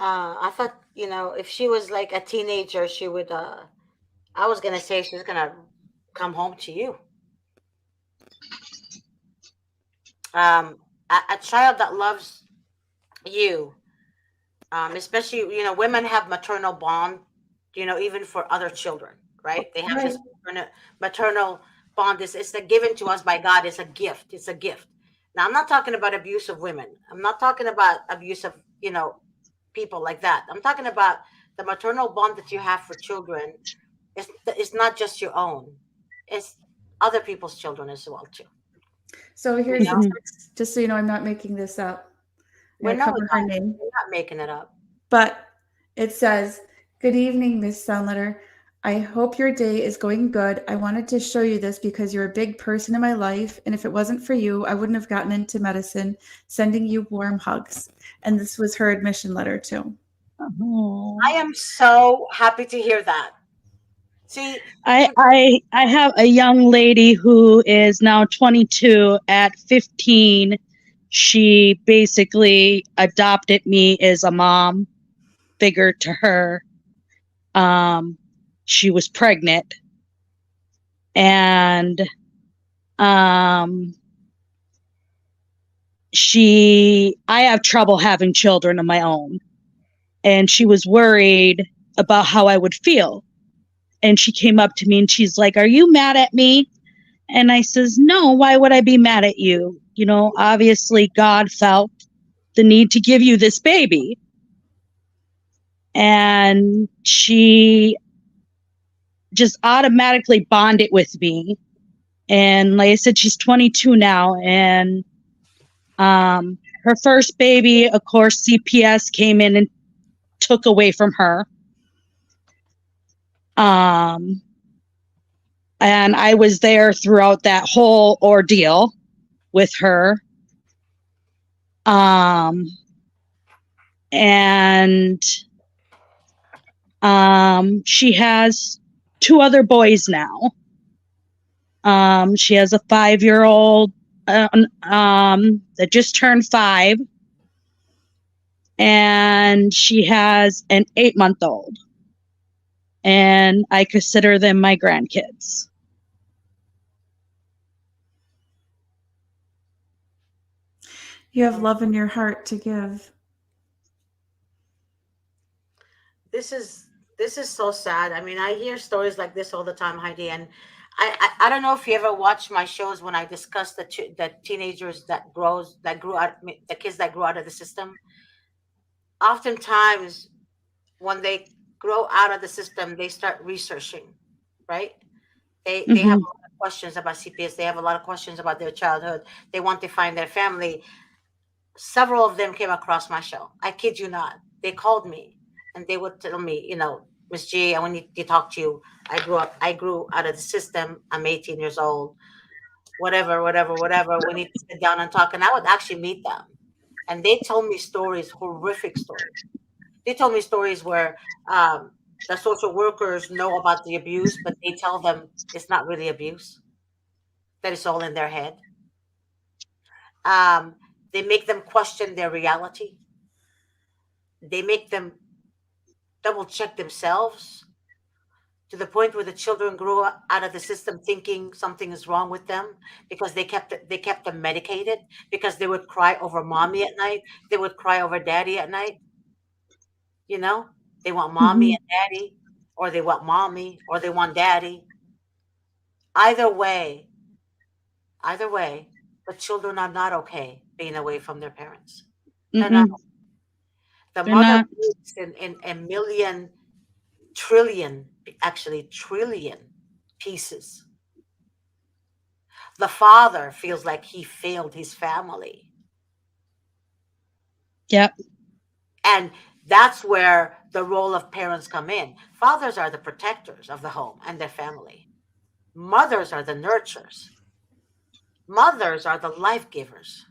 I thought, if she was like a teenager, she would I was gonna say she's gonna come home to you. A child that loves you, especially, women have maternal bond, even for other children, right? They have Right. this maternal bond. It's given to us by God. It's a gift. It's a gift. Now, I'm not talking about abuse of women. I'm not talking about abuse of, people like that. I'm talking about the maternal bond that you have for children. It's not just your own. It's other people's children as well too. So You here's the know, Mhm. text, just so you know, I'm not making this up. I'm we're going to not, cover her name. we're not making it up. But it says, "Good evening, Miss Sunletter. I hope your day is going good. I wanted to show you this because you're a big person in my life. And if it wasn't for you, I wouldn't have gotten into medicine. Sending you warm hugs." And this was her admission letter, too. Oh. I am so happy to hear that. See, I have a young lady who is now 22. At 15, She basically adopted me as a mom figure to her. Um, she was pregnant, and um, I have trouble having children of my own, and she was worried about how I would feel. And she came up to me and she's like, "Are you mad at me?" And I says, "No, why would I be mad at you? You know, obviously God felt the need to give you this baby." And she just automatically bonded with me. And like I said, she's 22 now. And her first baby, of course, CPS came in and took away from her. Um, and I was there throughout that whole ordeal with her. Um, and she has two other boys now. She has a 5-year-old that just turned 5, and she has an 8-month-old. And I consider them my grandkids. You have love in your heart to give. This is this is so sad. I mean, I hear stories like this all the time, Heidi, and I don't know if you ever watch my shows when I discuss the teenagers that grew out, the kids that grew out of the system. Oftentimes, when they grow out of the system, they start researching, right? They have Mm-hmm. a lot of questions about CPS. They have a lot of questions about their childhood. They want to find their family. Several of them came across my show. I kid you not. They called me and they would tell me, Miss G, I want to talk to you. I grew out of the system. I'm 18 years old. Whatever, whatever, whatever. We need to sit down and talk. And I would actually meet them. And they told me stories, horrific stories. They told me stories where um, the social workers know about the abuse, but they tell them it's not really abuse, that it's all in their head. Um, they make them question their reality. They make them double check themselves to the point where the children grow out of the system thinking something is wrong with them because they kept them medicated, because they would cry over mommy at night, they would cry over daddy at night. you know they want mommy Mm-hmm. and daddy, or they want mommy, or they want daddy. Either way either way the children are not okay being away from their parents. They're not. Mm-mm. The They're mother not. lives in a million, trillion, actually trillion pieces. The father feels like he failed his family. Yep. And that's where the role of parents come in. Fathers are the protectors of the home and their family. Mothers are the nurturers. Mothers are the life givers.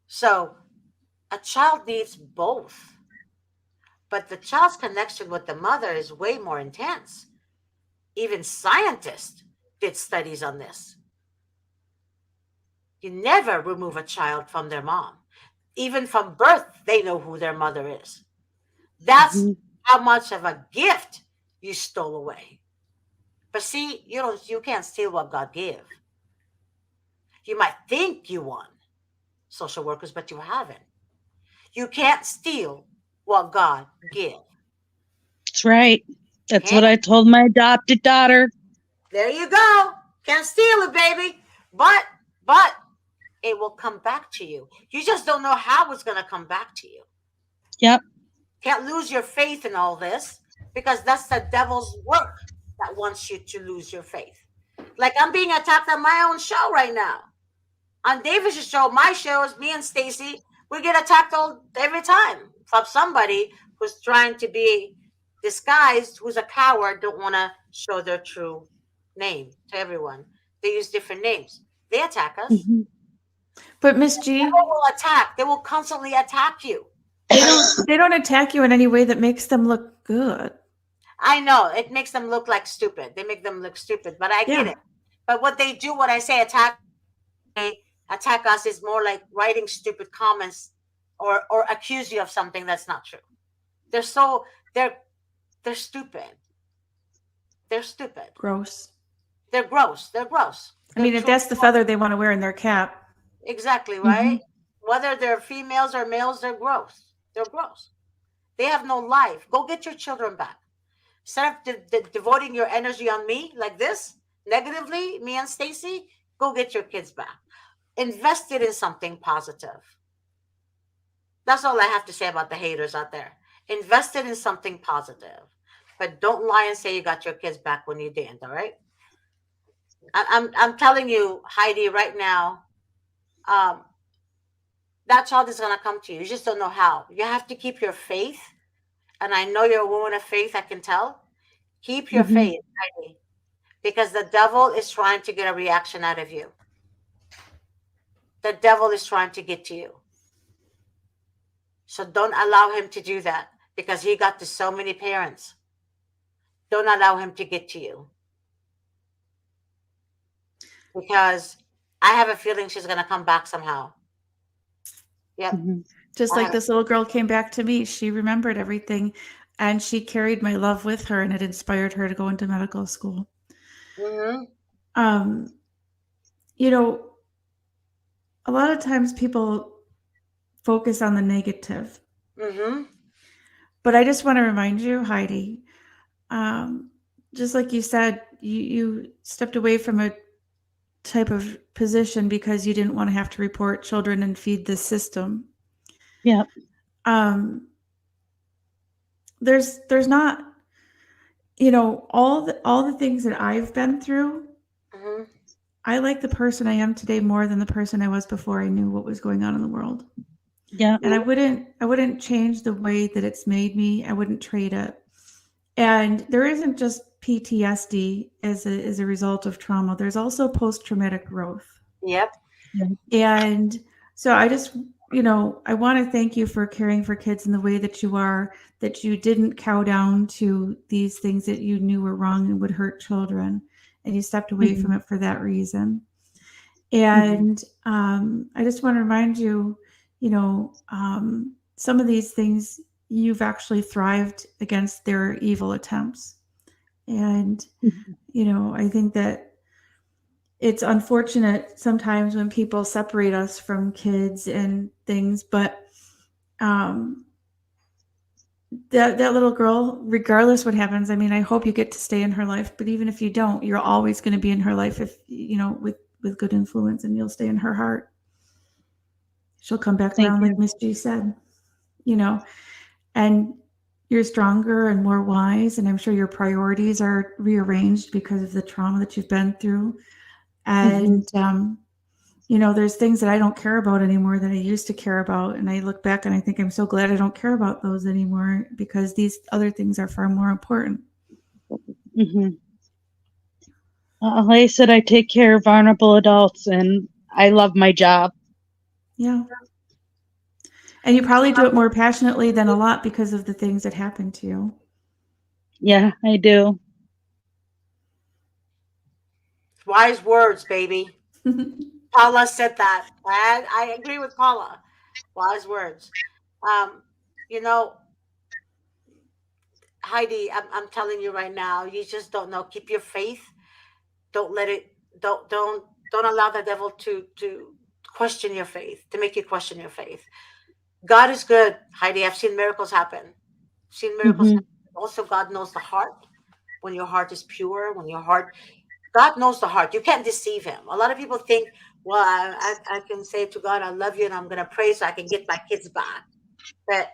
So a child needs both. But the child's connection with the mother is way more intense. Even scientists did studies on this. You never remove a child from their mom. Even from birth, they know who their mother is. That's Mm-hmm. how much of a gift you stole away. But see, you can't steal what God gave. You might think you won, social workers, but you haven't. You can't steal what God gave. That's right. That's Can't. what I told my adopted daughter. There you go. Can't steal it, baby. But it will come back to you. You just don't know how it's going to come back to you. Yep. Can't lose your faith in all this, because that's the devil's work that wants you to lose your faith. Like, I'm being attacked on my own show right now. On Davis's show, my shows, me and Stacy, we get attacked every time from somebody who's trying to be disguised, who's a coward, don't want to show their true name to everyone. They use different names. They attack us. Mm-hmm. But Miss G, People will attack. They will constantly attack you. they don't attack you in any way that makes them look good. I know it makes them look like stupid. They make them look stupid, but I get Yeah. it. But what they do, what I say, attack, Attack us is more like writing stupid comments or accuse you of something that's not true. They're so they're stupid. They're stupid. Gross. They're gross. They're gross. I They're mean, if truly that's the feather they want to wear in their cap. exactly Hmm. right. Whether they're females or males, they're gross. They're gross. They have no life. Go get your children back. Instead of devoting your energy on me like this, negatively, me and Stacy, go get your kids back. Invest it in something positive. That's all I have to say about the haters out there. Invest it in something positive. But don't lie and say you got your kids back when you didn't, all right? I'm telling you, Heidi, right now, um, that child is gonna come to you. You just don't know how. You have to keep your faith. And I know you're a woman of faith, I can tell. Keep your Hmm. faith, Heidi, because the devil is trying to get a reaction out of you. The devil is trying to get to you. So don't allow him to do that because he got to so many parents. Don't allow him to get to you because I have a feeling she's going to come back somehow. Yep. Hmm. Just I like have. this little girl came back to me. She remembered everything and she carried my love with her and it inspired her to go into medical school. Mm-hmm. Um, you know, a lot of times people focus on the negative, Mm-hmm. but I just want to remind you, Heidi, um, just like you said, you stepped away from a type of position because you didn't want to have to report children and feed the system. Yeah. Um, there's not, all the things that I've been through. Mm-hmm. I like the person I am today more than the person I was before I knew what was going on in the world. Yeah. And I wouldn't change the way that it's made me. I wouldn't trade it. And there isn't just PTSD as a result of trauma. There's also post-traumatic growth. Yep. Yeah. And so I want to thank you for caring for kids in the way that you are, that you didn't cow down to these things that you knew were wrong and would hurt children. And you stepped away Hmm. from it for that reason. Hmm. And I just want to remind you, some of these things you've actually thrived against their evil attempts. And, I think that it's unfortunate sometimes when people separate us from kids and things, but um, that little girl, regardless what happens, I mean, I hope you get to stay in her life, but even if you don't, you're always going to be in her life if, with good influence, and you'll stay in her heart. She'll come back Thank around like you. Miss G said, you know, and you're stronger and more wise. And I'm sure your priorities are rearranged because of the trauma that you've been through. Hmm. And, there's things that I don't care about anymore that I used to care about. And I look back and I think I'm so glad I don't care about those anymore because these other things are far more important. Hmm. Like I said, I take care of vulnerable adults, and I love my job. Yeah. And you probably do it more passionately than a lot because of the things that happened to you. Yeah, I do. Wise words, baby. Paula said that. I agree with Paula. Wise words. Um, you know, Heidi, I'm telling you right now, you just don't know. Keep your faith. Don't let it. Don't allow the devil to question your faith, to make you question your faith. God is good, Heidi. I've seen miracles happen. Seen miracles Hmm. happen. Also, God knows the heart. When your heart is pure, when your heart, God knows the heart. You can't deceive Him. A lot of people think, well, I can say to God, I love you, and I'm going to pray so I can get my kids back. But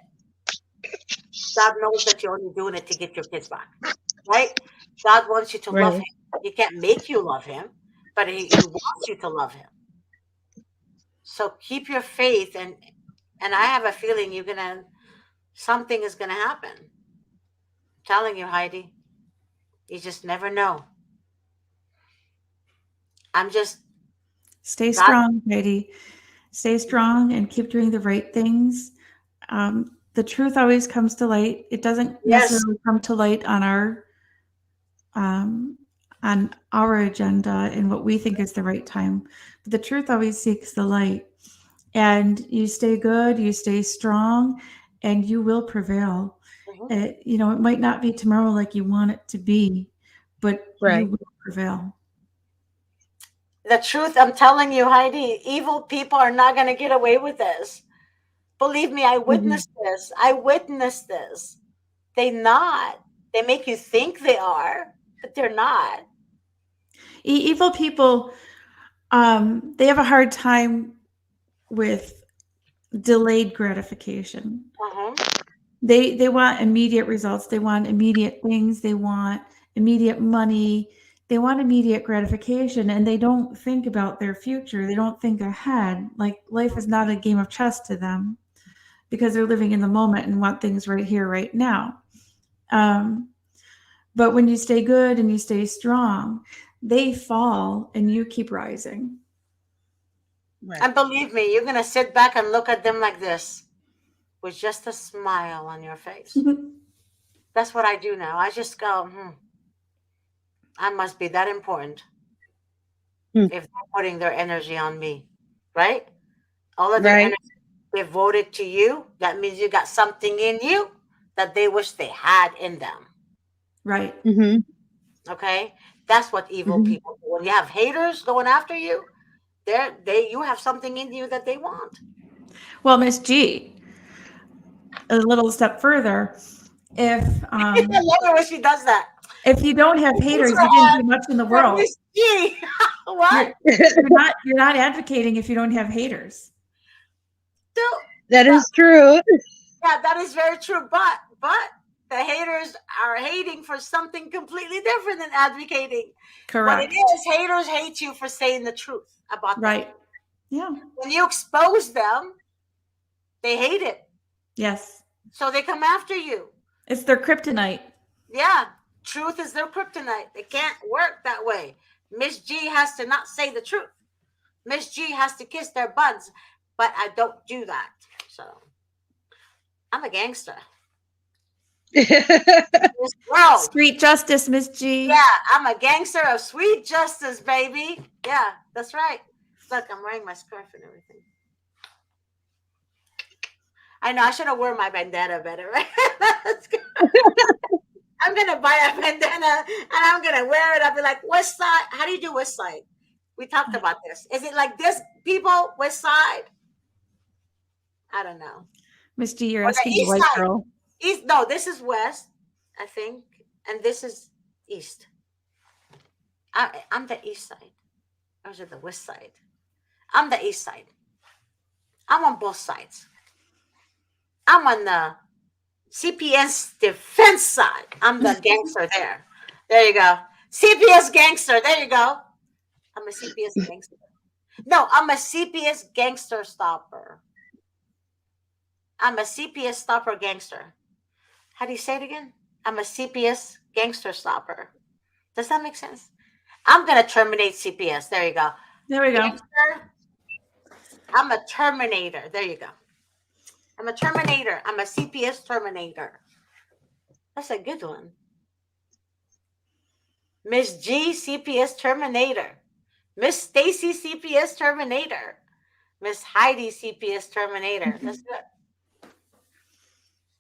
God knows that you're only doing it to get your kids back, right? God wants you to love Right. Him. He can't make you love Him, but He wants you to love Him. So keep your faith, and I have a feeling something is gonna happen. I'm telling you, Heidi, you just never know. I'm just Stay God. strong, Heidi. Stay strong and keep doing the right things. The truth always comes to light. It doesn't Yes, necessarily come to light um, on our agenda and what we think is the right time. But the truth always seeks the light. And you stay good, you stay strong, and you will prevail. Mhm. It might not be tomorrow like you want it to be, but you Right. will prevail. The truth, I'm telling you, Heidi, evil people are not going to get away with this. Believe me, I Hmm. witnessed this. I witnessed this. They not. They make you think they are, but they're not. Evil people, they have a hard time with delayed gratification. Uh-huh. They want immediate results. They want immediate things. They want immediate money. They want immediate gratification, and they don't think about their future. They don't think ahead. Like life is not a game of chess to them because they're living in the moment and want things right here, right now. Um, but when you stay good and you stay strong, they fall and you keep rising. Right. And believe me, you're going to sit back and look at them like this with just a smile on your face. That's what I do now. I just go, I must be that important Hmm. if they're putting their energy on me, right? All of their Right. energy devoted to you. That means you got something in you that they wish they had in them. Right. Hmm. Okay? That's what evil Hmm. people do. When you have haters going after you, you have something in you that they want. Well, Miss G, a little step further, if I love it when she does that. if you don't have Raise haters, her you didn't hand do much in the for world. Miss G. What? You're you're not advocating if you don't have haters. Dude, That that, is true. yeah, that is very true. But the haters are hating for something completely different than advocating. What it Correct. is, haters hate you for saying the truth about them. Right. Yeah. When you expose them, they hate it. Yes. So they come after you. It's their kryptonite. Yeah, truth is their kryptonite. They can't work that way. Miss G has to not say the truth. Miss G has to kiss their buns, but I don't do that. So I'm a gangster. This world. Street justice, Miss G. Yeah, I'm a gangster of sweet justice, baby. Yeah, that's right. Look, I'm wearing my scarf and everything. I know I should have worn my bandana better, right? I'm gonna buy a bandana and I'm gonna wear it. I'll be like, West Side. How do you do West Side? We talked about this. Is it like this, people? West Side? I don't know. Miss G, you're Or the asking the East white Side? girl. East? No, this is West, I think, and this is East. I'm the East Side, or is it the West Side? I'm the East Side. I'm on both sides. I'm on the CPS defense side. I'm the gangster there. There you go. CPS gangster. There you go. I'm a CPS gangster. No, I'm a CPS gangster stopper. I'm a CPS stopper gangster. How do you say it again? I'm a CPS gangster stopper. Does that make sense? I'm going to terminate CPS. There you go. There we go. Gangster. I'm a terminator. There you go. I'm a terminator. I'm a CPS terminator. That's a good one. Miss G, CPS terminator. Miss Stacy, CPS terminator. Miss Heidi, CPS terminator. That's good.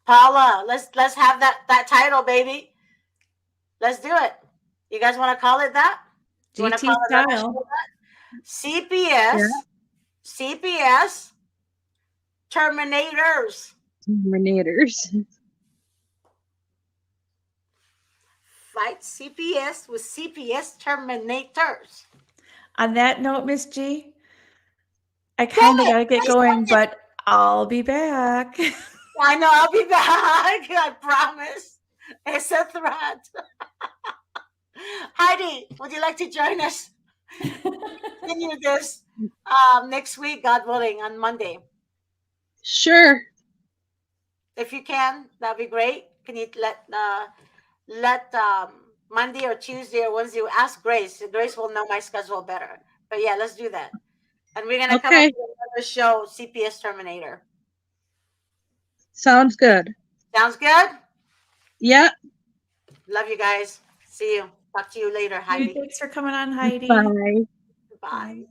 Paula, let's have that title, baby. Let's do it. You guys want to call it that? You want to GT call it our show style. that? CPS, CPS terminators. Terminators. Fight CPS with CPS terminators. On that note, Miss G, I Dang kind of it! got to get I going, said it. but I'll be back. I know I'll be back. I promise. It's a threat. Heidi, would you like to join us? Continue this next week, God willing, on Monday. Sure. If you can, that'd be great. Can you let Monday or Tuesday or Wednesday ask Grace? Grace will know my schedule better. But yeah, let's do that. And we're gonna come up Okay. with another show, CPS Terminator. Sounds good. Sounds good? Yeah. Love you guys. See you. Talk to you later, Heidi. Thanks for coming on, Heidi. Bye. Bye.